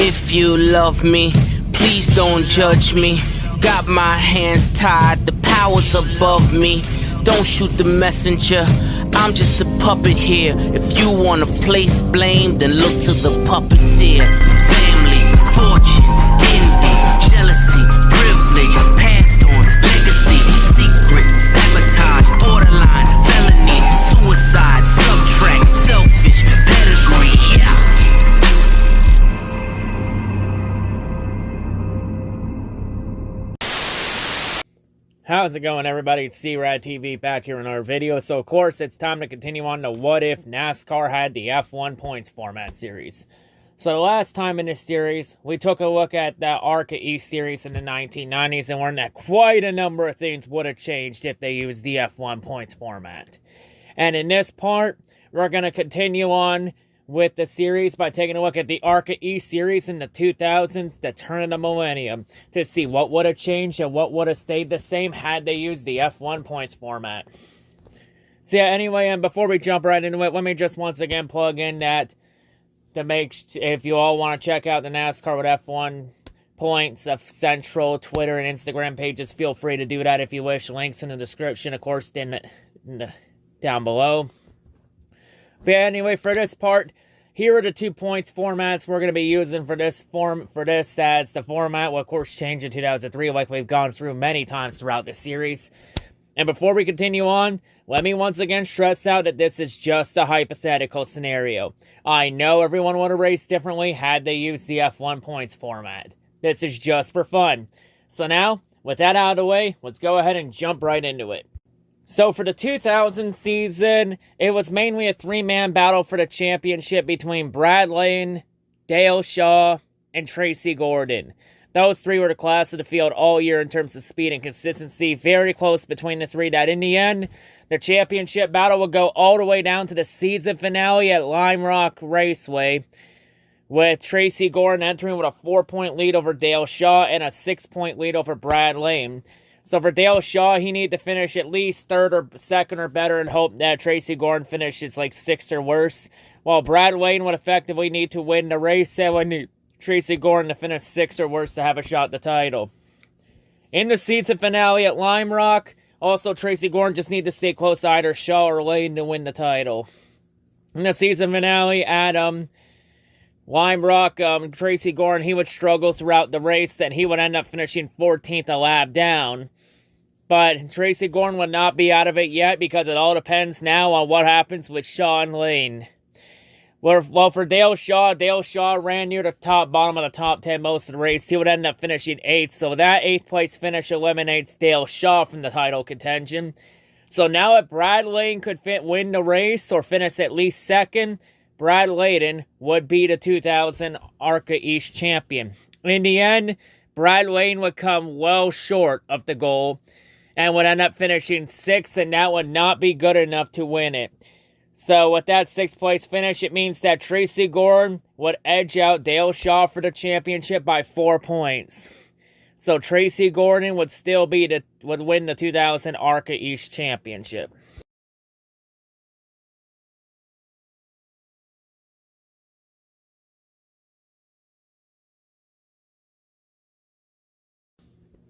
If you love me, please don't judge me. Got my hands tied, the power's above me. Don't shoot the messenger, I'm just a puppet here. If you wanna place blame, then look to the puppeteer. Family, fortune, envy, jealousy, privilege, passed on, legacy, secret, sabotage, borderline, felony, suicide, subtract, selfish, pedigree, yeah. How's it going, everybody? It's C-RadTV back here in our video. So, of course, it's time to continue on to what if NASCAR had the F1 points format series. So, the last time in this series, we took a look at the ARCA East series in the 1990s and learned that quite a number of things would have changed if they used the F1 points format. And in this part, we're going to continue on with the series by taking a look at the ARCA East series in the 2000s, the turn of the millennium, to see what would have changed and what would have stayed the same had they used the F1 points format. So yeah, anyway, and before we jump right into it, let me just once again plug in that to make, if you all want to check out the NASCAR with F1 points of Central, Twitter, and Instagram pages, feel free to do that if you wish. Links in the description, of course, down below. But yeah, anyway, for this part, here are the 2 points formats we're going to be using for this as the format will, of course, change in 2003, like we've gone through many times throughout the series. And before we continue on, let me once again stress out that this is just a hypothetical scenario. I know everyone would have raced differently had they used the F1 points format. This is just for fun. So now, with that out of the way, let's go ahead and jump right into it. So for the 2000 season, it was mainly a three-man battle for the championship between Brad Lane, Dale Shaw, and Tracy Gordon. Those three were the class of the field all year in terms of speed and consistency. Very close between the three that in the end, the championship battle would go all the way down to the season finale at Lime Rock Raceway, with Tracy Gordon entering with a 4-point lead over Dale Shaw and a 6-point lead over Brad Lane. So for Dale Shaw, he needed to finish at least third or second or better and hope that Tracy Gordon finishes like sixth or worse. While Brad Lane would effectively need to win the race and would need Tracy Gordon to finish sixth or worse to have a shot at the title. In the season finale at Lime Rock, also Tracy Gordon just needed to stay close to either Shaw or Lane to win the title. In the season finale at Lime Rock, Tracy Gordon, he would struggle throughout the race and he would end up finishing 14th a lap down. But Tracy Gordon would not be out of it yet because it all depends now on what happens with Shaw and Lane. Well, for Dale Shaw ran near the bottom of the top 10 most of the race. He would end up finishing 8th, so that 8th place finish eliminates Dale Shaw from the title contention. So now if Brad Lane could win the race or finish at least second, Brad Lane would be the 2000 ARCA East champion. In the end, Brad Lane would come well short of the goal and would end up finishing 6th, and that would not be good enough to win it. So with that 6th place finish, it means that Tracy Gordon would edge out Dale Shaw for the championship by 4 points. So Tracy Gordon would still would win the 2000 ARCA East championship.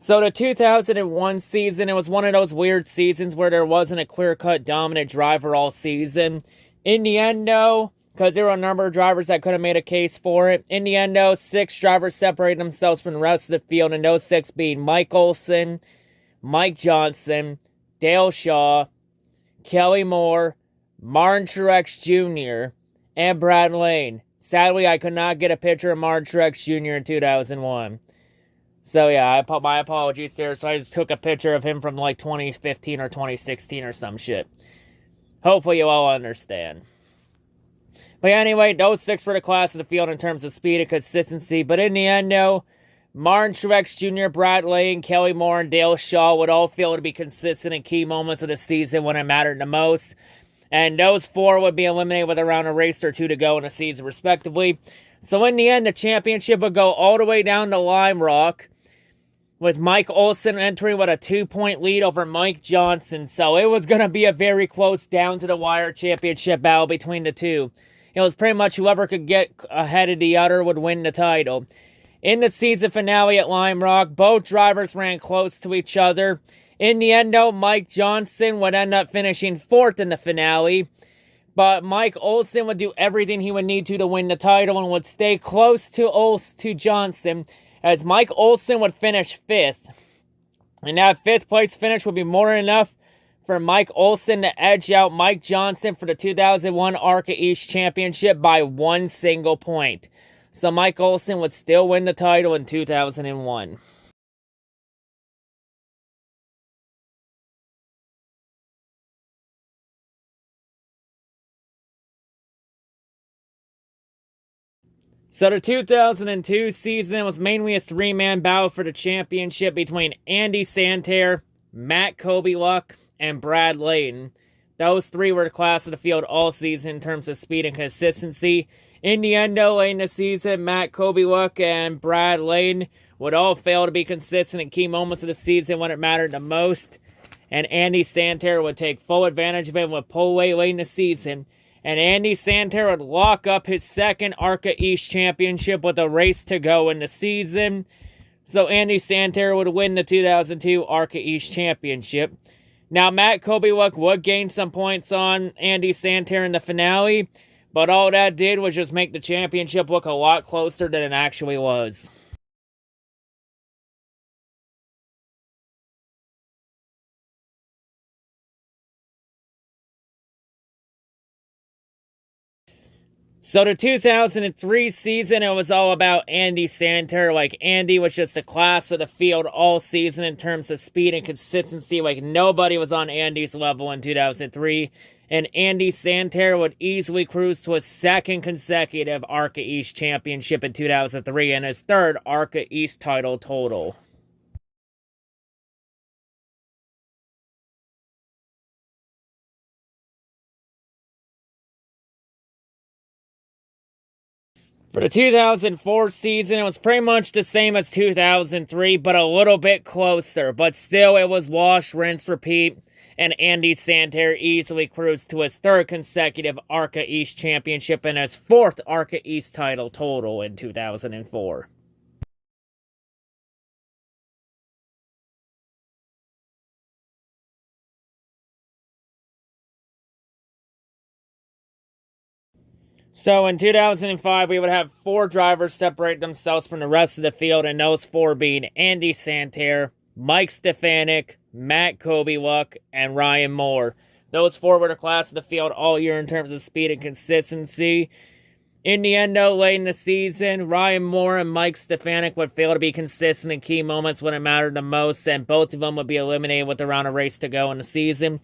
So the 2001 season, it was one of those weird seasons where there wasn't a clear-cut dominant driver all season. In the end, though, because there were a number of drivers that could have made a case for it, in the end, though, 6 drivers separated themselves from the rest of the field, and those 6 being Mike Olson, Mike Johnson, Dale Shaw, Kelly Moore, Martin Truex Jr., and Brad Lane. Sadly, I could not get a picture of Martin Truex Jr. in 2001. So yeah, my apologies there. So I just took a picture of him from like 2015 or 2016 or some shit. Hopefully you all understand. But anyway, those 6 were the class of the field in terms of speed and consistency. But in the end, though, Martin Truex Jr., Brad Lane, Kelly Moore, and Dale Shaw would all fail to be consistent in key moments of the season when it mattered the most. And those 4 would be eliminated with around a race or 2 to go in the season, respectively. So in the end, the championship would go all the way down to Lime Rock, with Mike Olson entering with a 2-point lead over Mike Johnson. So it was going to be a very close down-to-the-wire championship battle between the two. it was pretty much whoever could get ahead of the other would win the title. In the season finale at Lime Rock, both drivers ran close to each other. In the end, though, Mike Johnson would end up finishing 4th in the finale, but Mike Olson would do everything he would need to win the title and would stay close to Johnson, as Mike Olson would finish 5th. And that 5th place finish would be more than enough for Mike Olson to edge out Mike Johnson for the 2001 ARCA East Championship by 1 single point. So Mike Olson would still win the title in 2001. So the 2002 season was mainly a 3-man battle for the championship between Andy Santerre, Matt Kobieluk, and Brad Layton. Those 3 were the class of the field all season in terms of speed and consistency. In the end, though, late in the season, Matt Kobieluk and Brad Layton would all fail to be consistent in key moments of the season when it mattered the most. And Andy Santerre would take full advantage of it with pole weight late in the season. And Andy Santerre would lock up his 2nd ARCA East Championship with a race to go in the season. So Andy Santerre would win the 2002 ARCA East Championship. Now, Matt Kobieluk would gain some points on Andy Santerre in the finale, but all that did was just make the championship look a lot closer than it actually was. So the 2003 season, it was all about Andy Santerre. Like, Andy was just a class of the field all season in terms of speed and consistency. Like, nobody was on Andy's level in 2003. And Andy Santerre would easily cruise to his 2nd consecutive ARCA East Championship in 2003 and his 3rd ARCA East title total. For the 2004 season, it was pretty much the same as 2003, but a little bit closer. But still, it was wash, rinse, repeat, and Andy Santerre easily cruised to his 3rd consecutive ARCA East Championship and his 4th ARCA East title total in 2004. So in 2005, we would have 4 drivers separate themselves from the rest of the field, and those 4 being Andy Santerre, Mike Stefanik, Matt Kobieluk, and Ryan Moore. Those 4 were the class of the field all year in terms of speed and consistency. In the end, though, late in the season, Ryan Moore and Mike Stefanik would fail to be consistent in key moments when it mattered the most, and both of them would be eliminated with around a race to go in the season.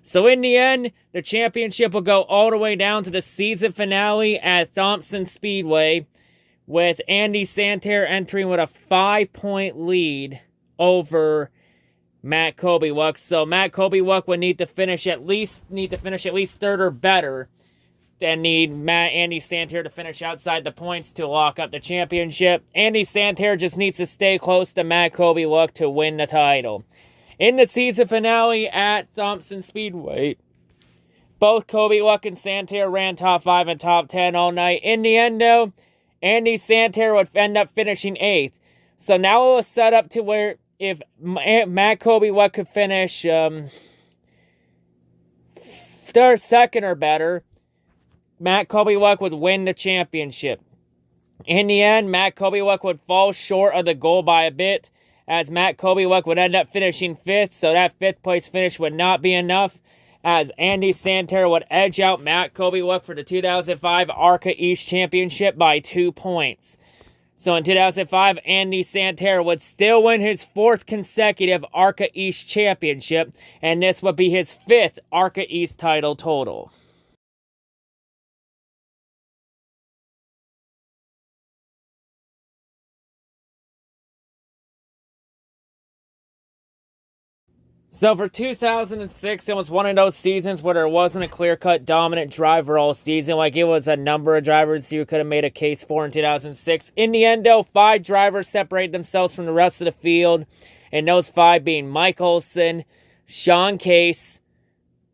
So in the end, the championship will go all the way down to the season finale at Thompson Speedway, with Andy Santerre entering with a 5-point lead over Matt Kobieluk. So Matt Kobieluk would need to finish at least 3rd or better, and need Andy Santerre to finish outside the points to lock up the championship. Andy Santerre just needs to stay close to Matt Kobieluk to win the title. In the season finale at Thompson Speedway, both Kobieluk and Santerre ran top 5 and top 10 all night. In the end, though, Andy Santerre would end up finishing 8th. So now it was set up to where if Matt Kobieluk could finish 2nd or better, Matt Kobieluk would win the championship. In the end, Matt Kobieluk would fall short of the goal by a bit, as Matt Kobieluk would end up finishing 5th, so that 5th place finish would not be enough, as Andy Santerre would edge out Matt Kobieluk for the 2005 ARCA East Championship by 2 points. So in 2005, Andy Santerre would still win his 4th consecutive ARCA East Championship, and this would be his 5th ARCA East title total. So for 2006, it was one of those seasons where there wasn't a clear-cut dominant driver all season. Like, it was a number of drivers you could have made a case for in 2006. In the end, though, 5 drivers separated themselves from the rest of the field, and those 5 being Mike Olson, Sean Case,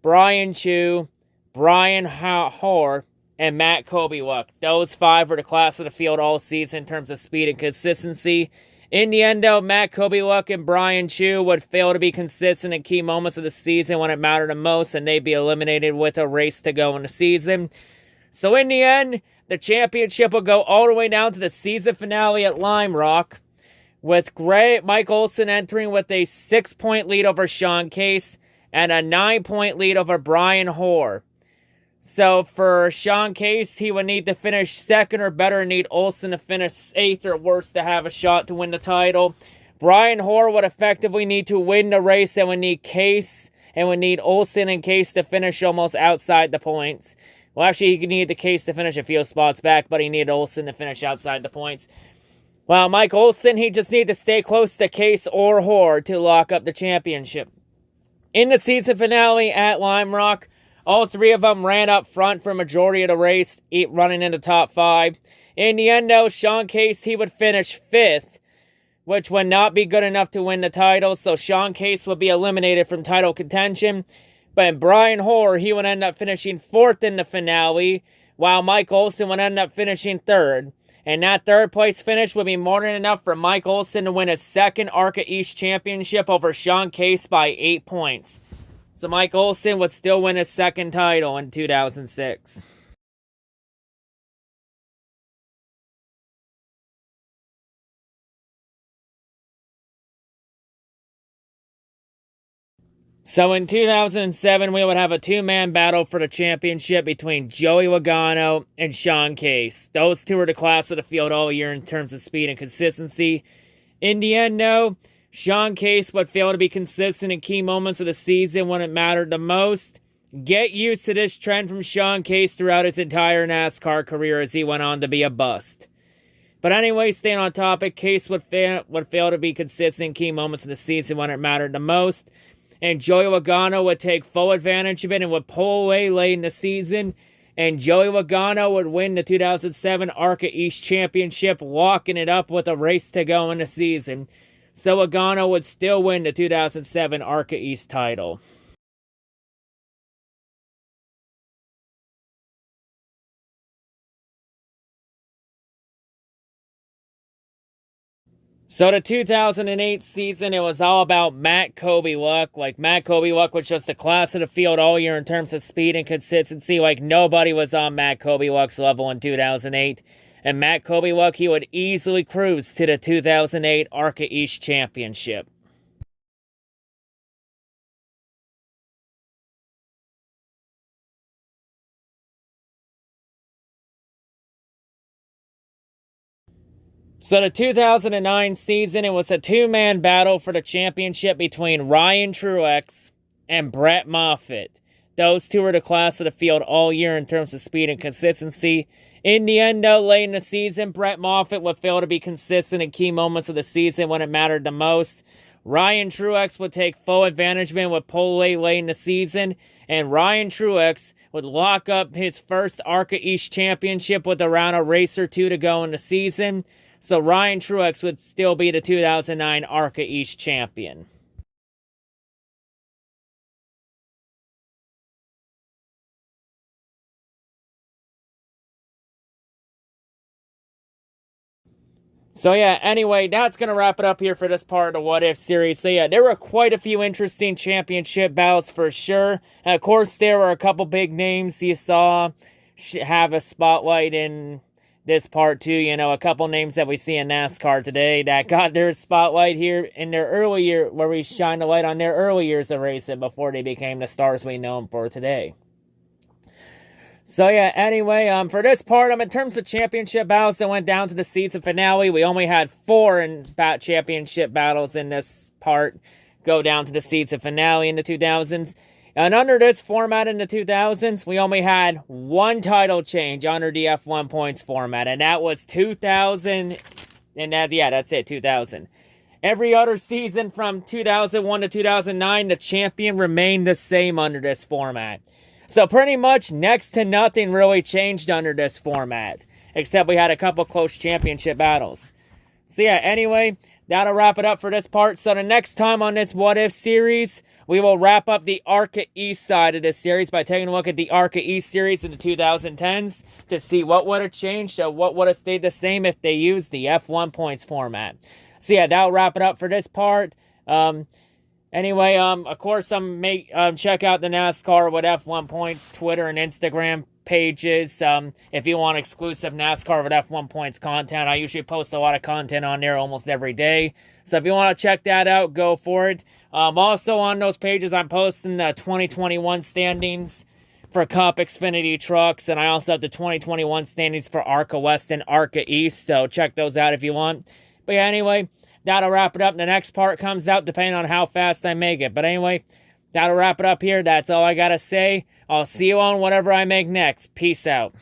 Brian Chu, Brian Hoare, and Matt Kobieluk. Those 5 were the class of the field all season in terms of speed and consistency. In the end, though, Matt Kobieluk and Brian Chu would fail to be consistent in key moments of the season when it mattered the most, and they'd be eliminated with a race to go in the season. So in the end, the championship will go all the way down to the season finale at Lime Rock, with Mike Olson entering with a 6-point lead over Sean Case and a 9-point lead over Brian Hoare. So for Sean Case, he would need to finish 2nd or better and need Olson to finish 8th or worse to have a shot to win the title. Brian Hoare would effectively need to win the race and would need Case and would need Olson and Case to finish almost outside the points. Well, actually, he could need the Case to finish a few spots back, but he needed Olson to finish outside the points. Well, Mike Olson, he just needed to stay close to Case or Hoare to lock up the championship. In the season finale at Lime Rock, all 3 of them ran up front for a majority of the race, running in the top 5. In the end, though, Sean Case, he would finish 5th, which would not be good enough to win the title, so Sean Case would be eliminated from title contention. But Brian Hoare, he would end up finishing 4th in the finale, while Mike Olson would end up finishing 3rd. And that 3rd place finish would be more than enough for Mike Olson to win his 2nd ARCA East championship over Sean Case by 8 points. So Mike Olson would still win his 2nd title in 2006. So in 2007, we would have a 2-man battle for the championship between Joey Logano and Sean Case. Those 2 were the class of the field all year in terms of speed and consistency. In the end, though, Sean Case would fail to be consistent in key moments of the season when it mattered the most. Get used to this trend from Sean Case throughout his entire NASCAR career as he went on to be a bust. But anyway, staying on topic, Case would fail to be consistent in key moments of the season when it mattered the most. And Joey Logano would take full advantage of it and would pull away late in the season. And Joey Logano would win the 2007 ARCA East Championship, locking it up with a race to go in the season. So Logano would still win the 2007 ARCA East title. So the 2008 season, it was all about Matt Kobieluk. Like, Matt Kobieluk was just a class of the field all year in terms of speed and consistency. Like, nobody was on Matt Kobieluk's level in 2008. And Matt Kobieluk, he would easily cruise to the 2008 ARCA East Championship. So the 2009 season, it was a 2-man battle for the championship between Ryan Truex and Brett Moffitt. Those 2 were the class of the field all year in terms of speed and consistency. In the end, though, late in the season, Brett Moffitt would fail to be consistent in key moments of the season when it mattered the most. Ryan Truex would take full advantage of it with pole late in the season, and Ryan Truex would lock up his first ARCA East championship with around a race or 2 to go in the season. So Ryan Truex would still be the 2009 ARCA East champion. So yeah, anyway, that's going to wrap it up here for this part of the What If series. So yeah, there were quite a few interesting championship battles for sure. And of course, there were a couple big names you saw have a spotlight in this part too. You know, a couple names that we see in NASCAR today that got their spotlight here in their early year, where we shine the light on their early years of racing before they became the stars we know them for today. So yeah, anyway, for this part, in terms of championship battles that went down to the season finale, we only had 4 championship battles in this part go down to the season finale in the 2000s. And under this format in the 2000s, we only had 1 title change under the F1 points format, and that was 2000, and that's it, 2000. Every other season from 2001 to 2009, the champion remained the same under this format. So pretty much next to nothing really changed under this format, except we had a couple close championship battles. So yeah, anyway, that'll wrap it up for this part. So the next time on this What If series, we will wrap up the ARCA East side of this series by taking a look at the ARCA East series in the 2010s to see what would have changed or what would have stayed the same if they used the F1 points format. So yeah, that'll wrap it up for this part. Anyway, of course, check out the NASCAR with F1 points Twitter and Instagram pages. If you want exclusive NASCAR with F1 points content, I usually post a lot of content on there almost every day. So if you want to check that out, go for it. Also on those pages, I'm posting the 2021 standings for Cup Xfinity trucks, and I also have the 2021 standings for ARCA West and ARCA East. So check those out if you want. But yeah, anyway, that'll wrap it up. The next part comes out depending on how fast I make it. But anyway, that'll wrap it up here. That's all I gotta say. I'll see you on whatever I make next. Peace out.